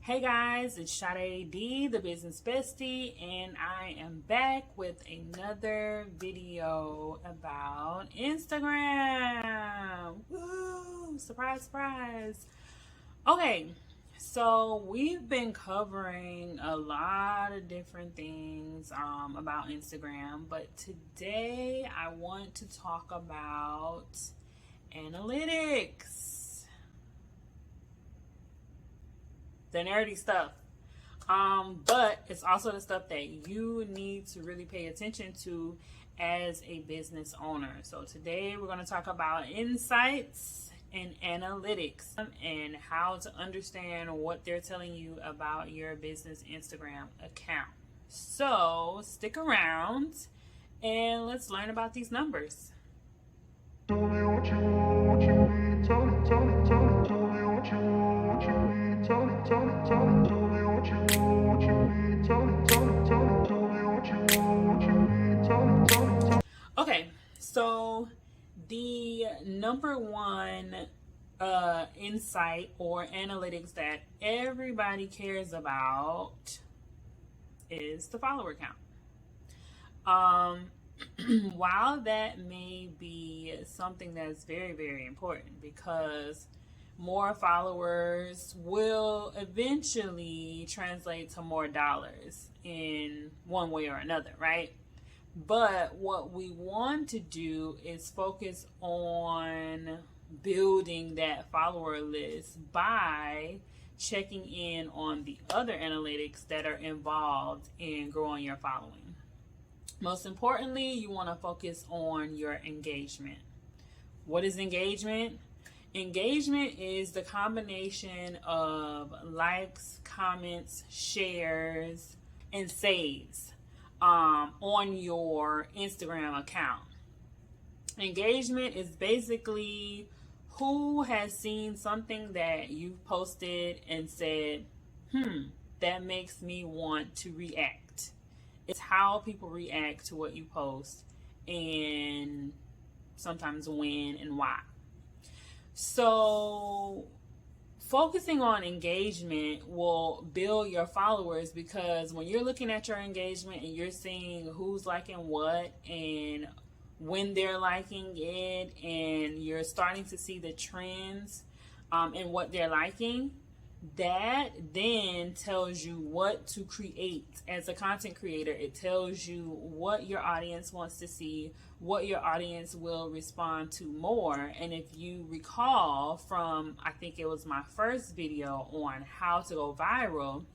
Hey guys, it's Sade D, the business bestie, and I am back with another video about Instagram. Woo! Surprise, surprise. Okay, so we've been covering a lot of different things about Instagram, but today I want to talk about analytics. The nerdy stuff. But it's also the stuff that you need to really pay attention to as a business owner. So today we're going to talk about insights and analytics and how to understand what they're telling you about your business Instagram account. So stick around and let's learn about these numbers. Tell me what you want, what you need. Tell me what you want, what you need. Tell me what you want, what you need. Tell me what you want, what you need. Okay, so the number one insight or analytics that everybody cares about is the follower count. While that may be something that's very, very important because more followers will eventually translate to more dollars in one way or another, right? But what we want to do is focus on building that follower list by checking in on the other analytics that are involved in growing your following. Most importantly, you want to focus on your engagement. What is engagement? Engagement is the combination of likes, comments, shares, and saves on your Instagram account. Engagement is basically who has seen something that you've posted and said, that makes me want to react. It's how people react to what you post and sometimes when and why. So focusing on engagement will build your followers because when you're looking at your engagement and you're seeing who's liking what and when they're liking it and you're starting to see the trends in what they're liking, that then tells you what to create as a content creator. It tells you what your audience wants to see, what your audience will respond to more. And if you recall from, I think it was my first video on how to go viral,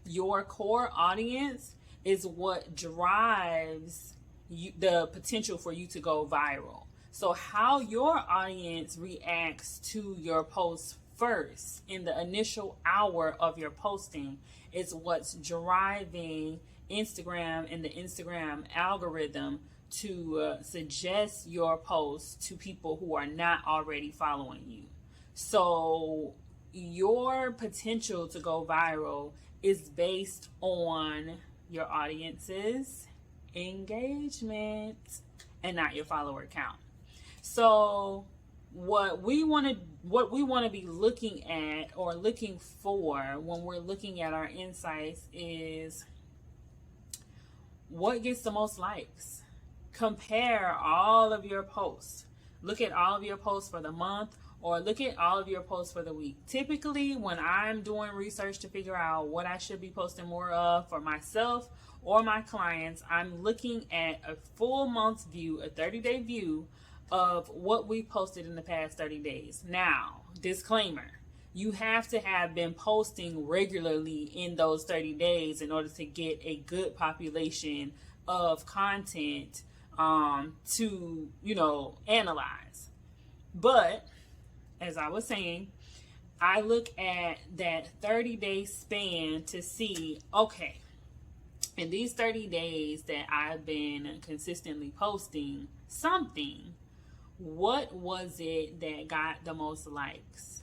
your core audience is what drives the potential for you to go viral. So how your audience reacts to your posts first in the initial hour of your posting is what's driving Instagram and the Instagram algorithm to suggest your post to people who are not already following you. So your potential to go viral is based on your audience's engagement and not your follower count. So what we want to be looking at or looking for when we're looking at our insights is what gets the most likes. Compare all of your posts. Look at all of your posts for the month or look at all of your posts for the week. Typically, when I'm doing research to figure out what I should be posting more of for myself or my clients, I'm looking at a full month's view, a 30-day view of what we posted in the past 30 days. Now, disclaimer, you have to have been posting regularly in those 30 days in order to get a good population of content to, analyze. But as I was saying, I look at that 30-day span to see, okay, in these 30 days that I've been consistently posting something, what was it that got the most likes?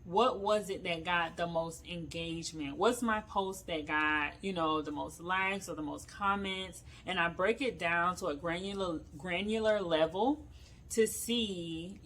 What was it that got the most engagement? What's my post that got, the most likes or the most comments? And I break it down to a granular level to see,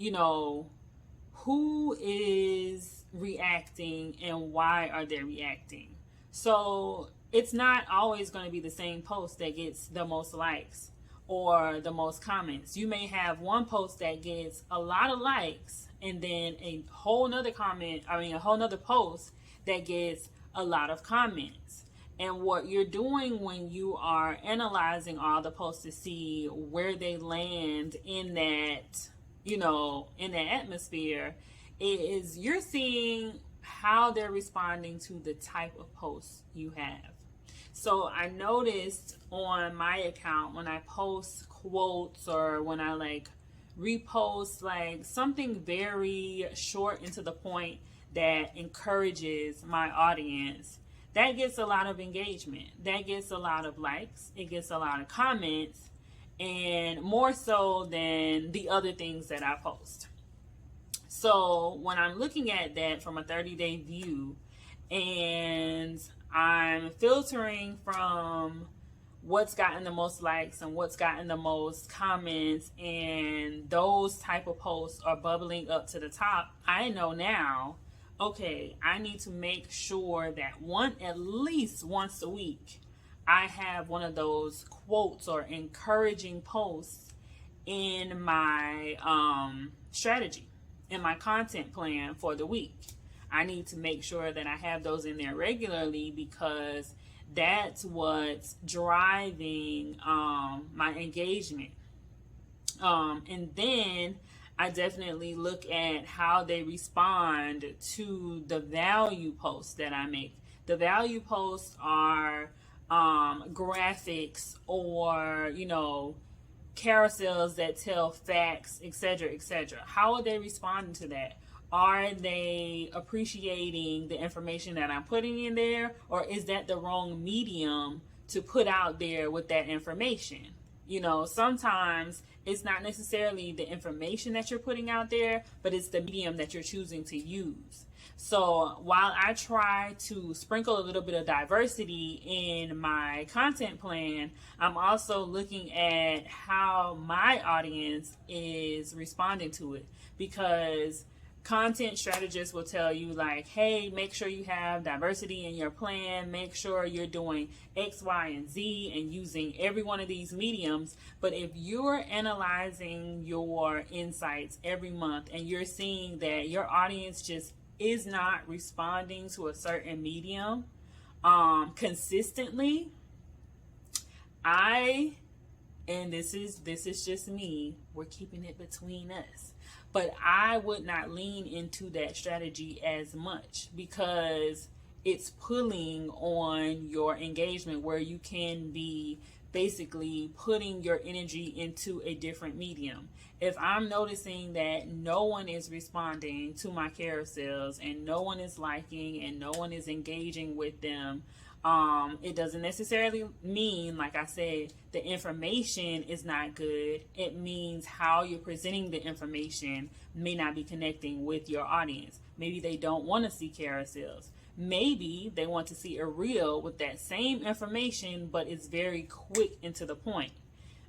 who is reacting and why are they reacting. So it's not always going to be the same post that gets the most likes or the most comments. You may have one post that gets a lot of likes and then a whole nother post that gets a lot of comments. And what you're doing when you are analyzing all the posts to see where they land in that, in that atmosphere, is you're seeing how they're responding to the type of posts you have. So I noticed on my account when I post quotes or when I repost something very short and to the point that encourages my audience, that gets a lot of engagement. That gets a lot of likes. It gets a lot of comments, and more so than the other things that I post. So when I'm looking at that from a 30-day view and I'm filtering from what's gotten the most likes and what's gotten the most comments, and those type of posts are bubbling up to the top, I know now, okay, I need to make sure that at least once a week, I have one of those quotes or encouraging posts in my strategy, in my content plan for the week. I need to make sure that I have those in there regularly, because that's what's driving my engagement. And then I definitely look at how they respond to the value posts that I make. The value posts are graphics or, carousels that tell facts, etc., etc. How are they responding to that? Are they appreciating the information that I'm putting in there, or is that the wrong medium to put out there with that information? Sometimes it's not necessarily the information that you're putting out there, but it's the medium that you're choosing to use. So while I try to sprinkle a little bit of diversity in my content plan, I'm also looking at how my audience is responding to it, because content strategists will tell you hey, make sure you have diversity in your plan, make sure you're doing X, Y, and Z and using every one of these mediums. But if you're analyzing your insights every month and you're seeing that your audience just is not responding to a certain medium consistently, and this is just me, we're keeping it between us, but I would not lean into that strategy as much, because it's pulling on your engagement, where you can be basically putting your energy into a different medium. If I'm noticing that no one is responding to my carousels and no one is liking and no one is engaging with them, it doesn't necessarily mean, like I said, the information is not good. It means how you're presenting the information may not be connecting with your audience. Maybe they don't want to see carousels. Maybe they want to see a reel with that same information, but it's very quick and to the point.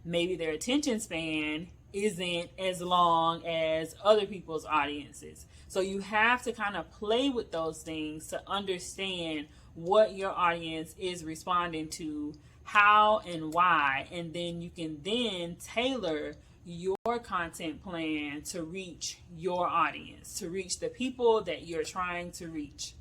Maybe their attention span isn't as long as other people's audiences. So you have to kind of play with those things to understand what your audience is responding to, how and why, and then you can then tailor your content plan to reach your audience, to reach the people that you're trying to reach.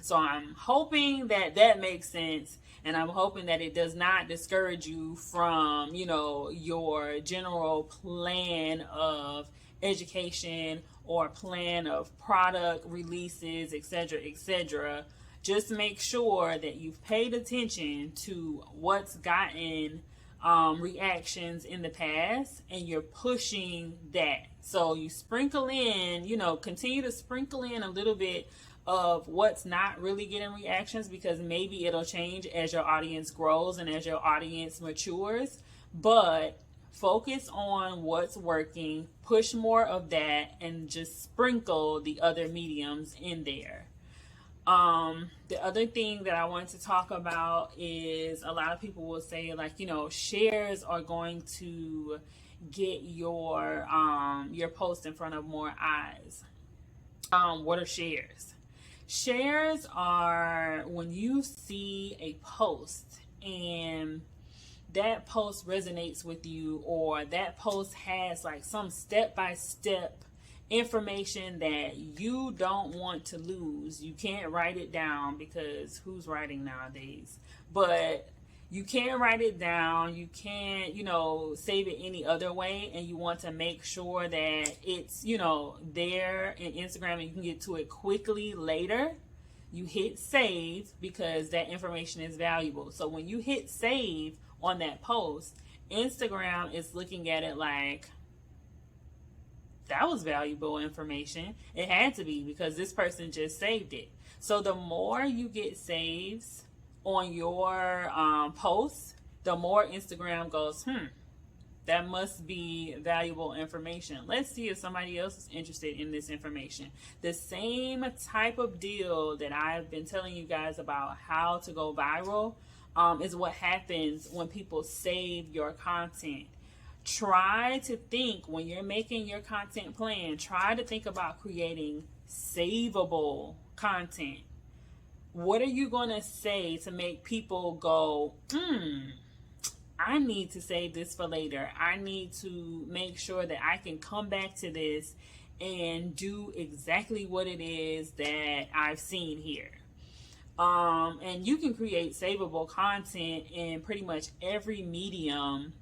So I'm hoping that that makes sense, and I'm hoping that it does not discourage you from, your general plan of education or plan of product releases, etc., etc. Just make sure that you've paid attention to what's gotten reactions in the past, and you're pushing that. So you sprinkle in, continue to sprinkle in a little bit of what's not really getting reactions, because maybe it'll change as your audience grows and as your audience matures. But focus on what's working, push more of that, and just sprinkle the other mediums in there. The other thing that I want to talk about is, a lot of people will say shares are going to get your post in front of more eyes. What are shares? Shares are when you see a post and that post resonates with you, or that post has like some step-by-step information that you don't want to lose. You can't write it down because who's writing nowadays? But you can't write it down. You can't, save it any other way. And you want to make sure that it's, there in Instagram and you can get to it quickly later. You hit save because that information is valuable. So when you hit save on that post, Instagram is looking at it like, that was valuable information. It had to be because this person just saved it. So the more you get saves on your posts, the more Instagram goes, that must be valuable information. Let's see if somebody else is interested in this information. The same type of deal that I've been telling you guys about how to go viral is what happens when people save your content. Try to think, when you're making your content plan, try to think about creating savable content. What are you going to say to make people go, I need to save this for later. I need to make sure that I can come back to this and do exactly what it is that I've seen here. And you can create savable content in pretty much every medium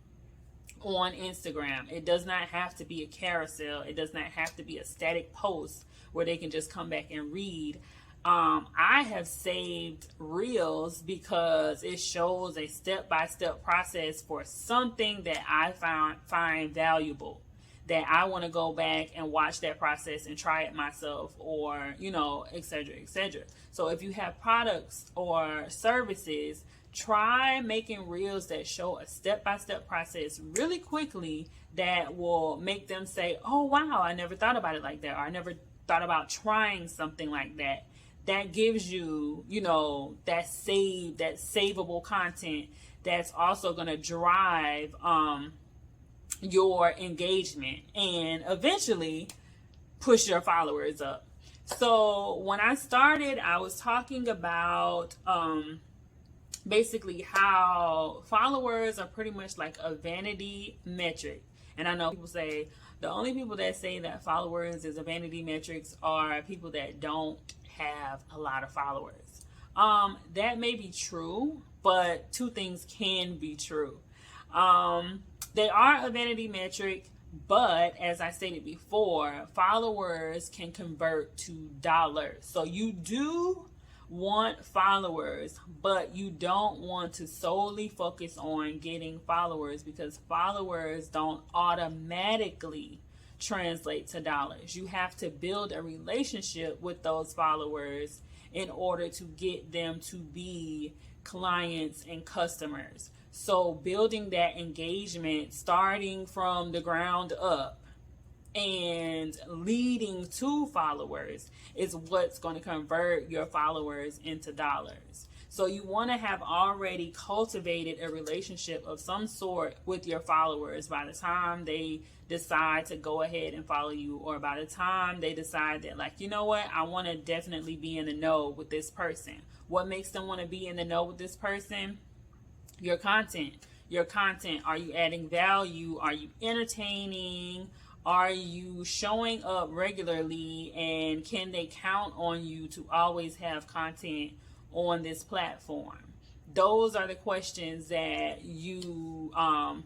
on Instagram. It does not have to be a carousel. It does not have to be a static post where they can just come back and read. I have saved reels because it shows a step-by-step process for something that I find valuable, that I want to go back and watch that process and try it myself, or, etc., etc. So if you have products or services, try making reels that show a step-by-step process really quickly that will make them say, oh, wow, I never thought about it like that, or I never thought about trying something like that. That gives you, that savable content that's also going to drive your engagement and eventually push your followers up. So when I started, I was talking about basically how followers are pretty much like a vanity metric. And I know people say the only people that say that followers is a vanity metrics are people that don't have a lot of followers. That may be true, but two things can be true. They are a vanity metric, but as I stated before, followers can convert to dollars. So you do want followers, but you don't want to solely focus on getting followers, because followers don't automatically translate to dollars. You have to build a relationship with those followers in order to get them to be clients and customers. So building that engagement, starting from the ground up and leading to followers, is what's going to convert your followers into dollars. So you want to have already cultivated a relationship of some sort with your followers by the time they decide to go ahead and follow you, or by the time they decide that, like, you know what, I want to definitely be in the know with this person. What makes them want to be in the know with this person? Your content. Your content. Are you adding value? Are you entertaining? Are you showing up regularly? And can they count on you to always have content on this platform? Those are the questions that you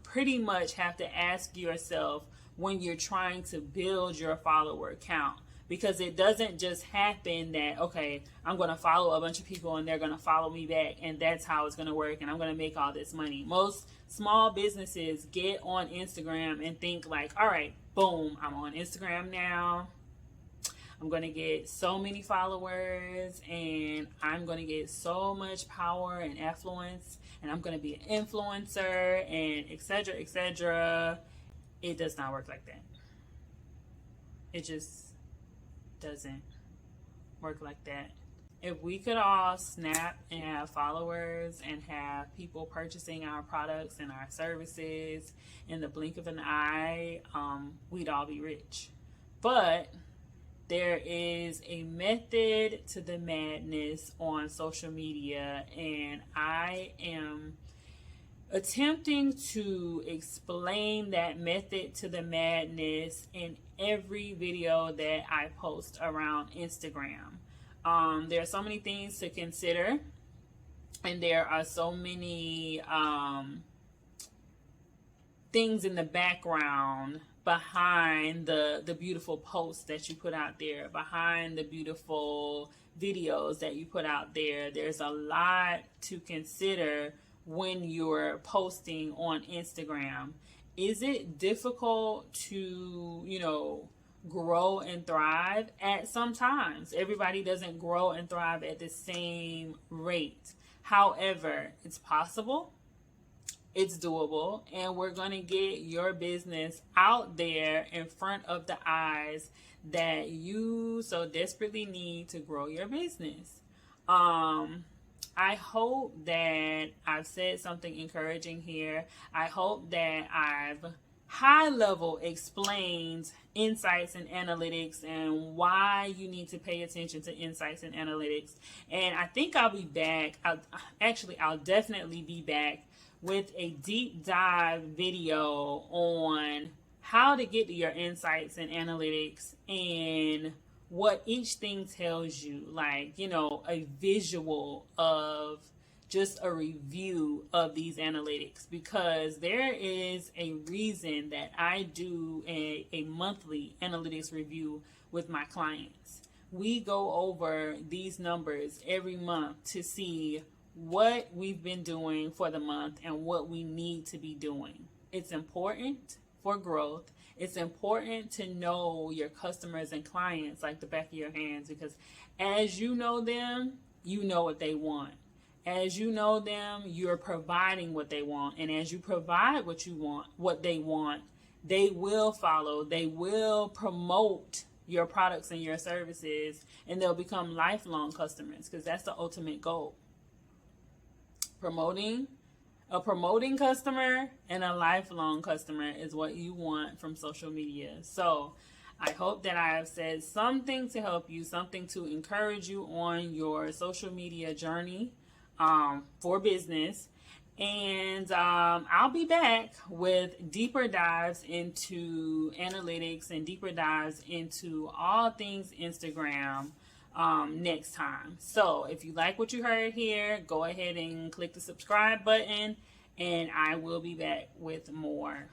pretty much have to ask yourself when you're trying to build your follower count. Because it doesn't just happen that, okay, I'm going to follow a bunch of people and they're going to follow me back, and that's how it's going to work, and I'm going to make all this money. Most small businesses get on Instagram and think like, all right, boom, I'm on Instagram now. I'm going to get so many followers, and I'm going to get so much power and affluence, and I'm going to be an influencer, and etc., etc. It does not work like that. It just doesn't work like that. If we could all snap and have followers and have people purchasing our products and our services in the blink of an eye, we'd all be rich. But There is a method to the madness on social media, and I am attempting to explain that method to the madness in every video that I post around Instagram. There are so many things to consider, and there are so many things in the background behind the beautiful posts that you put out there, behind the beautiful videos that you put out there. There's a lot to consider when you're posting on Instagram. Is it difficult to, grow and thrive? At sometimes. Everybody doesn't grow and thrive at the same rate. However, it's possible. It's doable, and we're going to get your business out there in front of the eyes that you so desperately need to grow your business. I hope that I've said something encouraging here. I hope that I've high level explained insights and analytics and why you need to pay attention to insights and analytics. And I think I'll be back. I'll definitely be back with a deep dive video on how to get to your insights and analytics and what each thing tells you, like, a visual of just a review of these analytics, because there is a reason that I do a monthly analytics review with my clients. We go over these numbers every month to see what we've been doing for the month and what we need to be doing. It's important for growth. It's important to know your customers and clients like the back of your hands, because as you know them, you know what they want. As you know them, you're providing what they want. And as you provide what they want, they will follow. They will promote your products and your services, and they'll become lifelong customers, because that's the ultimate goal. Promoting customer and a lifelong customer is what you want from social media. So I hope that I have said something to help you, something to encourage you on your social media journey for business. And I'll be back with deeper dives into analytics and deeper dives into all things Instagram next time. So if you like what you heard here, go ahead and click the subscribe button, and I will be back with more.